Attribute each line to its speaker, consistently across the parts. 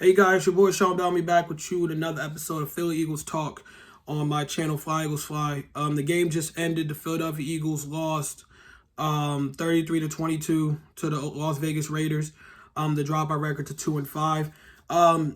Speaker 1: Hey guys, your boy Sean Bellamy back with you with another episode of Philly Eagles Talk on my channel Fly Eagles Fly. The game just ended. The Philadelphia Eagles lost 33-22 to the Las Vegas Raiders. They dropped our record to 2-5.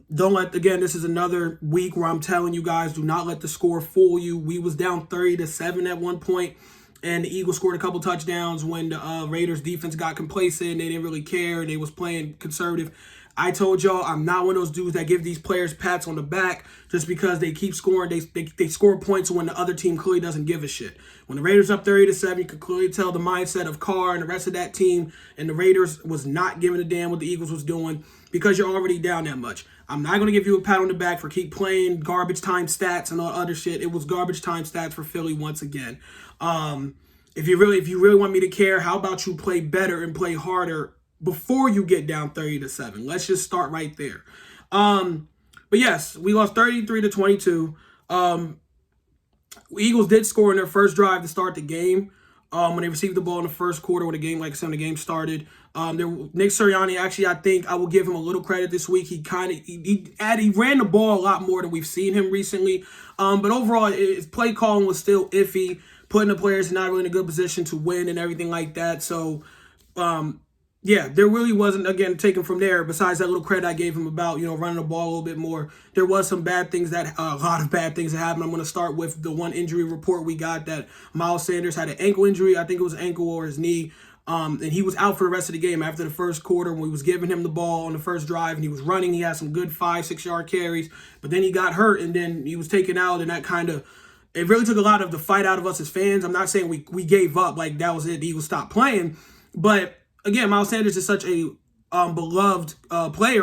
Speaker 1: This is another week where I'm telling you guys, do not let the score fool you. We was down 30-7 at one point, and the Eagles scored a couple touchdowns when the Raiders defense got complacent. They didn't really care. They was playing conservative. I told y'all I'm not one of those dudes that give these players pats on the back just because they keep scoring. They score points when the other team clearly doesn't give a shit. When the Raiders up 30-7, you could clearly tell the mindset of Carr and the rest of that team and the Raiders was not giving a damn what the Eagles was doing because you're already down that much. I'm not going to give you a pat on the back for keep playing garbage time stats and all other shit. It was garbage time stats for Philly once again. If you really want me to care, how about you play better and play harder before you get down 30-7. Let's just start right there. But yes, we lost 33-22. Eagles did score in their first drive to start the game. When they received the ball in the first quarter when the game, the game started. Nick Sirianni, actually, I think I will give him a little credit this week. He ran the ball a lot more than we've seen him recently. But overall, his play calling was still iffy, putting the players not really in a good position to win and everything like that. So, yeah, there really wasn't, again, taken from there, besides that little credit I gave him about, running the ball a little bit more. There was some bad things a lot of bad things that happened. I'm going to start with the one injury report we got that Miles Sanders had an ankle injury. I think it was ankle or his knee. And he was out for the rest of the game after the first quarter when we was giving him the ball on the first drive and he was running. He had some good 5-6 yard carries, but then he got hurt and then he was taken out, and that kind of, it really took a lot of the fight out of us as fans. I'm not saying we gave up, like that was it, the Eagles stopped playing, but again, Miles Sanders is such a beloved player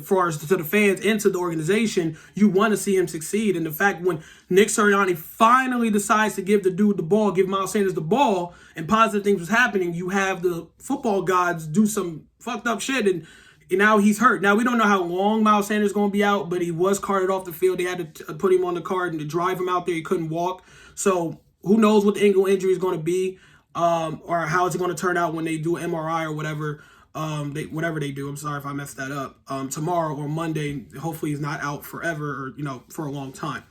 Speaker 1: for us, to the fans and to the organization. You want to see him succeed. And the fact when Nick Sirianni finally decides to give the dude the ball, give Miles Sanders the ball, and positive things was happening, you have the football gods do some fucked up shit, and now he's hurt. Now, we don't know how long Miles Sanders is going to be out, but he was carted off the field. They had to put him on the cart and to drive him out there. He couldn't walk. So who knows what the ankle injury is going to be. Or how is it going to turn out when they do MRI or whatever, whatever they do. I'm sorry if I messed that up. Tomorrow or Monday, hopefully he's not out forever or, for a long time.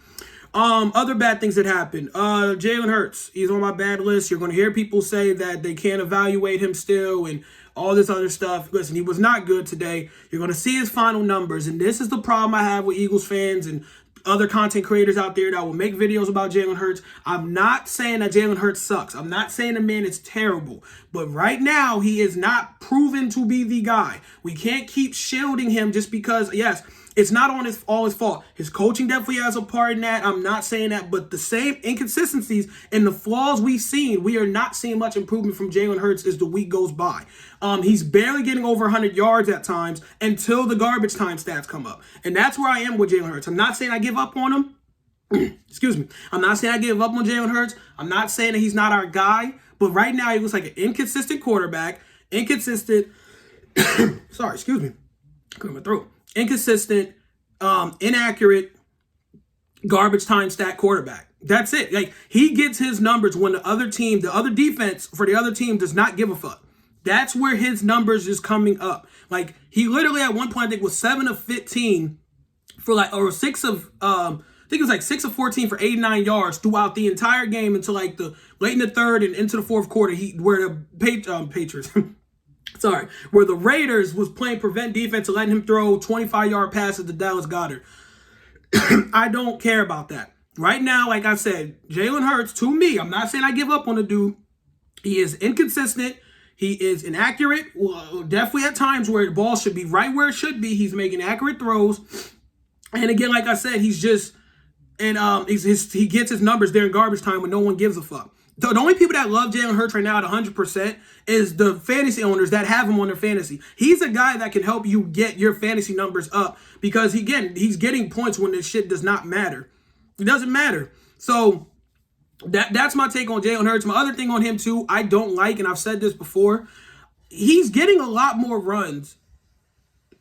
Speaker 1: Other bad things that happened. Jalen Hurts, he's on my bad list. You're going to hear people say that they can't evaluate him still and all this other stuff. Listen, he was not good today. You're going to see his final numbers. And this is the problem I have with Eagles fans and other content creators out there that will make videos about Jalen Hurts. I'm not saying that Jalen Hurts sucks. I'm not saying the man is terrible. But right now, he is not proven to be the guy. We can't keep shielding him just because, yes, it's not all his fault. His coaching definitely has a part in that. I'm not saying that. But the same inconsistencies and the flaws we've seen, we are not seeing much improvement from Jalen Hurts as the week goes by. He's barely getting over 100 yards at times until the garbage time stats come up. And that's where I am with Jalen Hurts. I'm not saying I give up on him. Excuse me. I'm not saying I give up on Jalen Hurts. I'm not saying that he's not our guy. But right now, he looks like an inconsistent quarterback. Inconsistent. Sorry, excuse me. Clear my throat. Inconsistent, inaccurate, garbage time stat quarterback. That's it. Like, he gets his numbers when the other defense for the other team does not give a fuck. That's where his numbers is coming up. Like, he literally at one point, I think, was 7 of 15 for or 6 of, I think it was like 6 of 14 for 89 yards throughout the entire game until like the late in the third and into the fourth quarter, where the Patriots, sorry, where the Raiders was playing prevent defense and letting him throw 25-yard passes to Dallas Goedert. I don't care about that. Right now, like I said, Jalen Hurts, to me, I'm not saying I give up on the dude. He is inconsistent. He is inaccurate. Well, definitely at times where the ball should be right where it should be. He's making accurate throws. And again, like I said, he's just, and he gets his numbers there in garbage time when no one gives a fuck. The only people that love Jalen Hurts right now at 100% is the fantasy owners that have him on their fantasy. He's a guy that can help you get your fantasy numbers up because, he's getting points when this shit does not matter. It doesn't matter. So that's my take on Jalen Hurts. My other thing on him, too, I don't like, and I've said this before, he's getting a lot more runs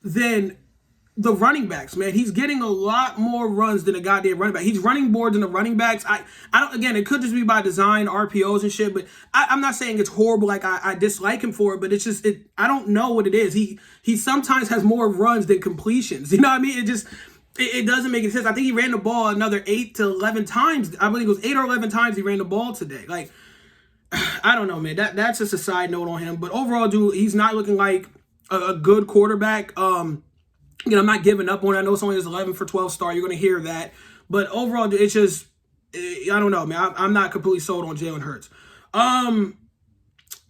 Speaker 1: than the running backs, man. He's getting a lot more runs than a goddamn running back. He's running more than the running backs. I don't. Again, it could just be by design, RPOs and shit. But I'm not saying it's horrible. Like I dislike him for it, but it's just I don't know what it is. He sometimes has more runs than completions. You know what I mean? It doesn't make any sense. I think he ran the ball another 8 to 11 times. I believe it was 8 or 11 times he ran the ball today. Like, I don't know, man. That's just a side note on him. But overall, dude, he's not looking like a good quarterback. I'm not giving up on it. I know it's only his 11 for 12 start. You're going to hear that. But overall, it's just, I don't know, man. I'm not completely sold on Jalen Hurts.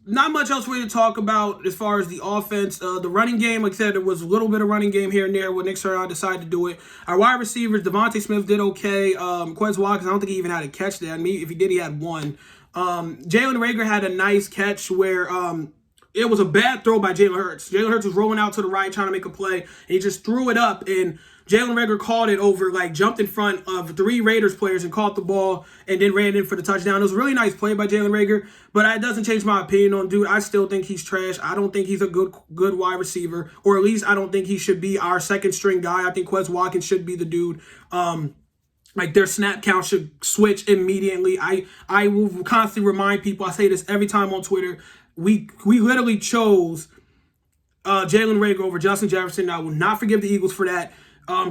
Speaker 1: Not much else for you to talk about as far as the offense. The running game, like I said, there was a little bit of running game here and there when Nick Sirianni decided to do it. Our wide receivers, Devontae Smith did okay. Quez Watkins, I don't think he even had a catch there. I mean, if he did, he had one. Jalen Reagor had a nice catch where it was a bad throw by Jalen Hurts. Jalen Hurts was rolling out to the right trying to make a play, and he just threw it up, and Jalen Reagor caught it over, like, jumped in front of 3 Raiders players and caught the ball and then ran in for the touchdown. It was a really nice play by Jalen Reagor, but it doesn't change my opinion on dude. I still think he's trash. I don't think he's a good wide receiver, or at least I don't think he should be our second string guy. I think Quez Watkins should be the dude. Like, their snap count should switch immediately. I will constantly remind people, I say this every time on Twitter, we literally chose Jalen Reagor over Justin Jefferson. I will not forgive the Eagles for that.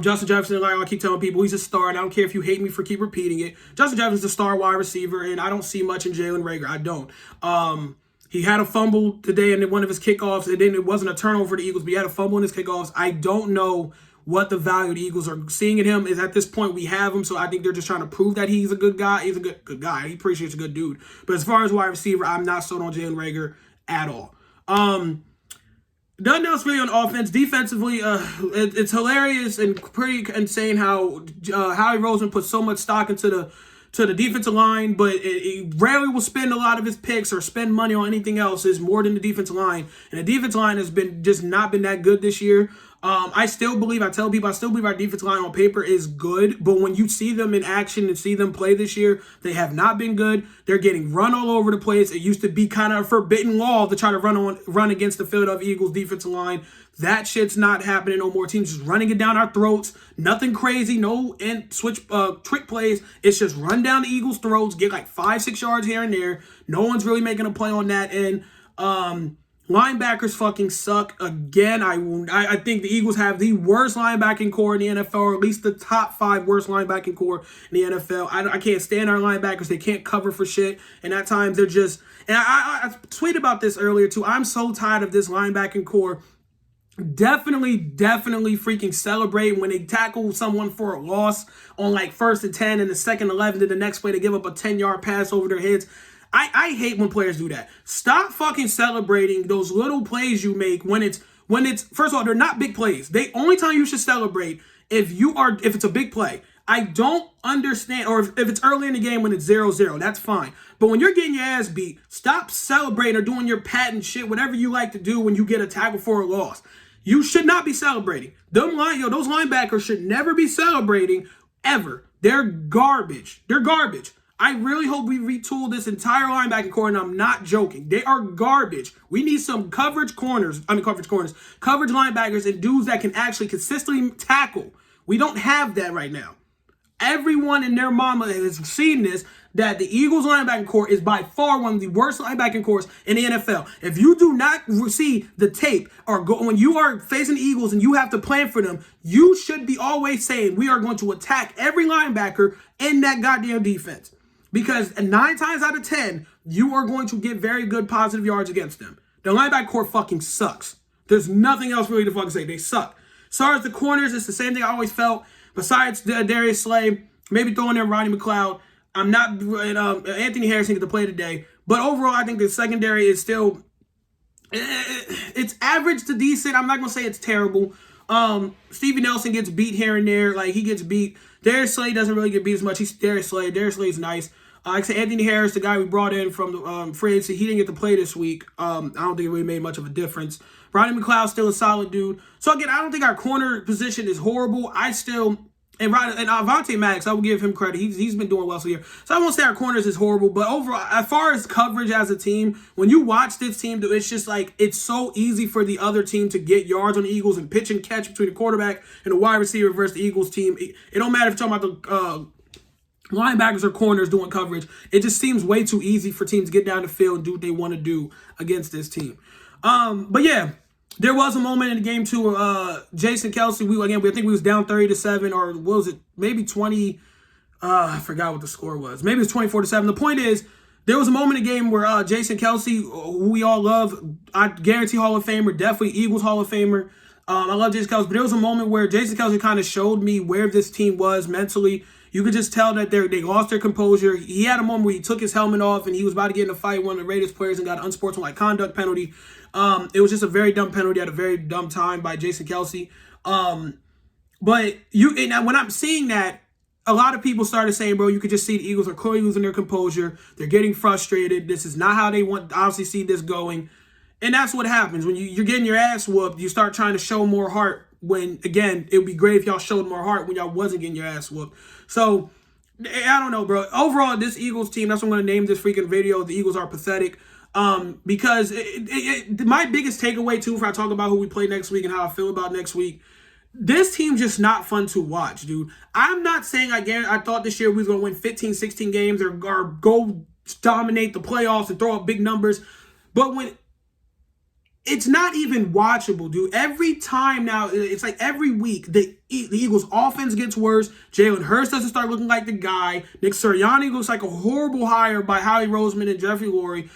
Speaker 1: Justin Jefferson, like I keep telling people, he's a star, and I don't care if you hate me for keep repeating it. Justin Jefferson's a star wide receiver, and I don't see much in Jalen Reagor. I don't. He had a fumble today in one of his kickoffs, and then it wasn't a turnover for the Eagles, but he had a fumble in his kickoffs. I don't know what the value the Eagles are seeing in him is. At this point, we have him, so I think they're just trying to prove that he's a good guy. He's a good guy. He appreciates a good dude. But as far as wide receiver, I'm not sold on Jalen Reagor at all. Nothing else really on offense. Defensively, it's hilarious and pretty insane how Howie Roseman put so much stock into the defensive line, but he rarely will spend a lot of his picks or spend money on anything else. Is more than the defensive line, and the defensive line has been just not been that good this year. I still believe our defensive line on paper is good, but when you see them in action and see them play this year, they have not been good. They're getting run all over the place. It used to be kind of a forbidden law to try to run against the Philadelphia Eagles defensive line. That shit's not happening no more. Teams just running it down our throats. Nothing crazy, no switch trick plays. It's just run down the Eagles' throats, get like 5-6 yards here and there. No one's really making a play on that end. Linebackers fucking suck again. I think the Eagles have the worst linebacking core in the NFL, or at least the top 5 worst linebacking core in the NFL. I can't stand our linebackers. They can't cover for shit, and at times they're just. And I tweeted about this earlier too. I'm so tired of this linebacking core. Definitely freaking celebrate when they tackle someone for a loss on like 1st and 10 and the 2nd 11 to the next play to give up a 10-yard pass over their heads. I hate when players do that. Stop fucking celebrating those little plays you make when it's first of all, they're not big plays. The only time you should celebrate if it's a big play. I don't understand, or if it's early in the game when it's 0-0, that's fine. But when you're getting your ass beat, stop celebrating or doing your patent shit, whatever you like to do when you get a tackle for a loss. You should not be celebrating. Those linebackers should never be celebrating ever. They're garbage. I really hope we retool this entire linebacking core, and I'm not joking. They are garbage. We need some coverage linebackers, and dudes that can actually consistently tackle. We don't have that right now. Everyone and their mama has seen this, that the Eagles linebacking core is by far one of the worst linebacking cores in the NFL. If you do not see the tape or when you are facing the Eagles and you have to plan for them, you should be always saying we are going to attack every linebacker in that goddamn defense. Because 9 times out of 10, you are going to get very good positive yards against them. The linebacker core fucking sucks. There's nothing else really to fucking say. They suck. As far as the corners, it's the same thing I always felt. Besides Darius Slay, maybe throwing in Rodney McLeod. I'm not Anthony Harrison get to play today. But overall, I think the secondary is still, it's average to decent. I'm not going to say it's terrible. Stevie Nelson gets beat here and there. Like, he gets beat. Darius Slay doesn't really get beat as much. He's Darius Slay. Darius Slay's nice. Like I said, Anthony Harris, the guy we brought in from the free agency, he didn't get to play this week. I don't think it really made much of a difference. Rodney McLeod's still a solid dude. So again, I don't think our corner position is horrible. And Avonte Maddox, I will give him credit. He's been doing well so here. So I won't say our corners is horrible, but overall, as far as coverage as a team, when you watch this team, it's just like it's so easy for the other team to get yards on the Eagles and pitch and catch between the quarterback and the wide receiver versus the Eagles team. It don't matter if you're talking about the linebackers or corners doing coverage. It just seems way too easy for teams to get down the field and do what they want to do against this team. But yeah. There was a moment in the game too where Jason Kelce, I think we was down 30-7, or what was it? Maybe 20. I forgot what the score was. Maybe it was 24-7. The point is, there was a moment in the game where Jason Kelce, who we all love, I guarantee Hall of Famer, definitely Eagles Hall of Famer. I love Jason Kelce, but there was a moment where Jason Kelce kind of showed me where this team was mentally. You could just tell that they lost their composure. He had a moment where he took his helmet off and he was about to get in a fight with one of the Raiders players and got an unsportsmanlike conduct penalty. It was just a very dumb penalty at a very dumb time by Jason Kelce. But when I'm seeing that, a lot of people started saying, bro, you could just see the Eagles are clearly losing their composure. They're getting frustrated. This is not how they want to obviously see this going. And that's what happens. When you're getting your ass whooped, you start trying to show more heart when, again, it would be great if y'all showed more heart when y'all wasn't getting your ass whooped. So, I don't know, bro. Overall, this Eagles team, that's what I'm going to name this freaking video. The Eagles are pathetic. Because my biggest takeaway, too, if I talk about who we play next week and how I feel about next week, this team's just not fun to watch, dude. I'm not saying I thought this year we was going to win 15, 16 games or go dominate the playoffs and throw up big numbers. But when it's not even watchable, dude. Every time now, it's like every week, the Eagles' offense gets worse. Jalen Hurts doesn't start looking like the guy. Nick Sirianni looks like a horrible hire by Howie Roseman and Jeffrey Lurie.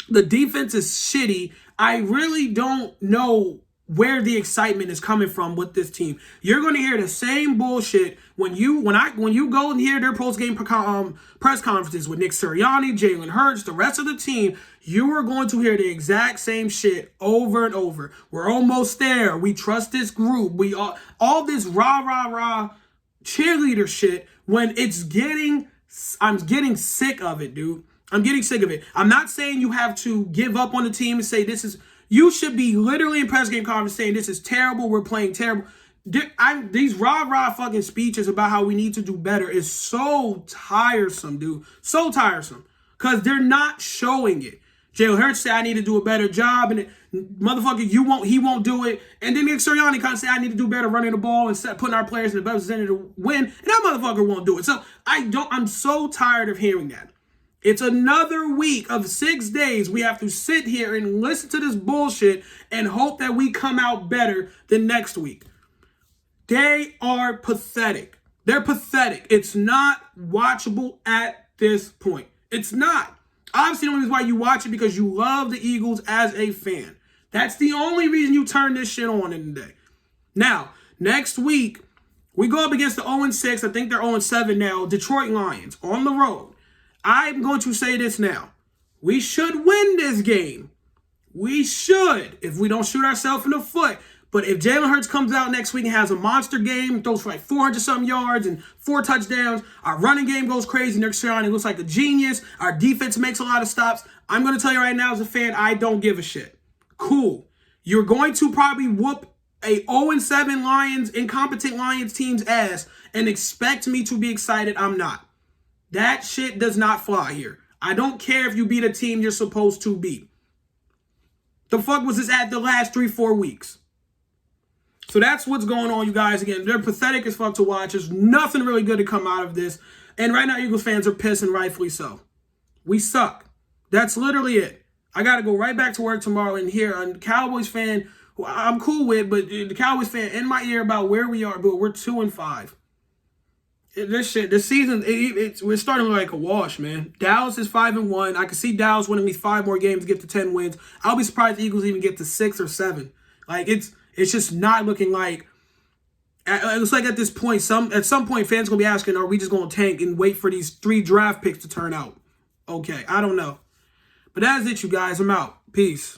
Speaker 1: The defense is shitty. I really don't know where the excitement is coming from with this team. You're going to hear the same bullshit when you go and hear their post-game press conferences with Nick Sirianni, Jalen Hurts, the rest of the team. You are going to hear the exact same shit over and over. We're almost there. We trust this group. We all this rah cheerleader shit. When I'm getting sick of it, dude. I'm getting sick of it. I'm not saying you have to give up on the team and say this is. You should be literally in press game conference saying this is terrible. We're playing terrible. These rah fucking speeches about how we need to do better is so tiresome, dude. So tiresome. Because they're not showing it. Jalen Hurts said, I need to do a better job. And motherfucker, he won't do it. And then Nick Sirianni kind of said, I need to do better running the ball and putting our players in the best position to win. And that motherfucker won't do it. So I'm so tired of hearing that. It's another week of 6 days. We have to sit here and listen to this bullshit and hope that we come out better than next week. They are pathetic. They're pathetic. It's not watchable at this point. It's not. Obviously, the only reason why you watch it because you love the Eagles as a fan. That's the only reason you turn this shit on in the day. Now, next week, we go up against the 0-6. I think they're 0-7 now. Detroit Lions on the road. I'm going to say this now. We should win this game. We should, if we don't shoot ourselves in the foot. But if Jalen Hurts comes out next week and has a monster game, throws for like 400-something yards and 4 touchdowns, our running game goes crazy, Nick Sirianni looks like a genius, our defense makes a lot of stops, I'm going to tell you right now as a fan, I don't give a shit. Cool. You're going to probably whoop a 0-7 Lions, incompetent Lions team's ass and expect me to be excited. I'm not. That shit does not fly here. I don't care if you beat a team you're supposed to beat. The fuck was this at the last 3-4 weeks? So that's what's going on, you guys. Again, they're pathetic as fuck to watch. There's nothing really good to come out of this. And right now, Eagles fans are pissed, and rightfully so. We suck. That's literally it. I got to go right back to work tomorrow and hear a Cowboys fan who I'm cool with, but the Cowboys fan in my ear about where we are, but we're 2-5. This season, we're starting to look like a wash, man. Dallas is 5-1. I can see Dallas winning these 5 more games to get to 10 wins. I'll be surprised the Eagles even get to 6 or 7. Like, it's just not looking like. It looks like at this point, at some point, fans gonna be asking, are we just gonna tank and wait for these 3 draft picks to turn out? Okay, I don't know. But that's it, you guys. I'm out. Peace.